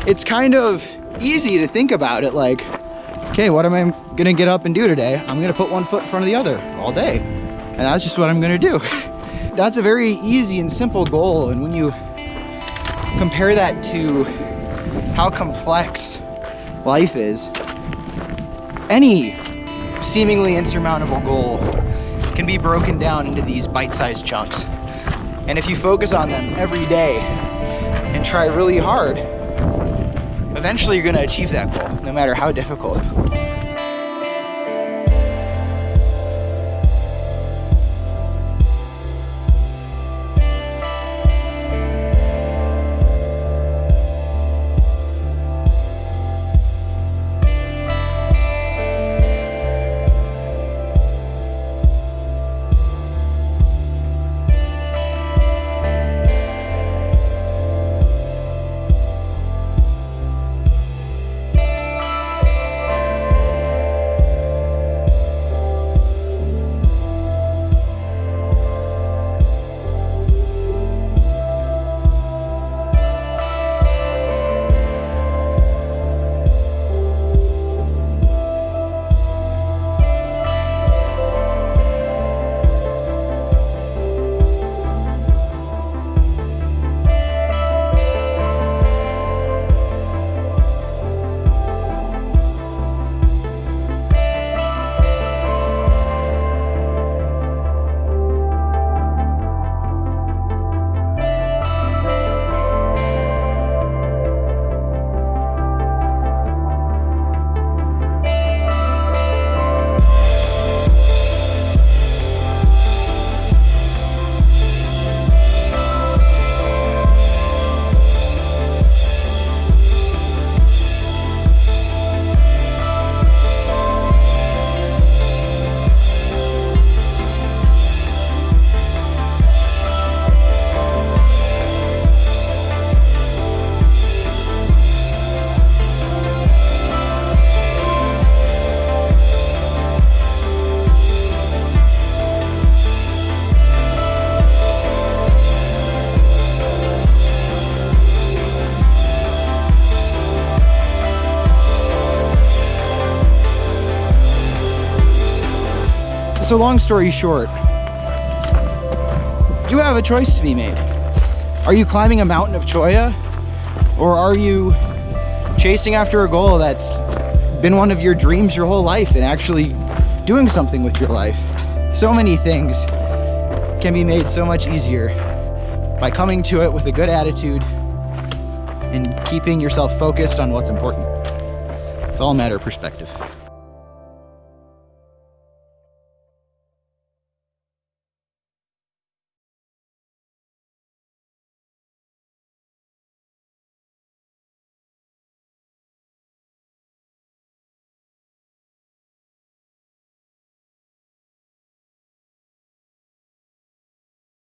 it's kind of easy to think about it like, okay, what am I gonna get up and do today? I'm gonna put one foot in front of the other all day. And that's just what I'm gonna do. That's a very easy and simple goal. And when you compare that to how complex life is, any seemingly insurmountable goal can be broken down into these bite-sized chunks. And if you focus on them every day and try really hard, eventually you're gonna achieve that goal, no matter how difficult. So long story short, you have a choice to be made. Are you climbing a mountain of choya, or are you chasing after a goal that's been one of your dreams your whole life and actually doing something with your life? So many things can be made so much easier by coming to it with a good attitude and keeping yourself focused on what's important. It's all a matter of perspective.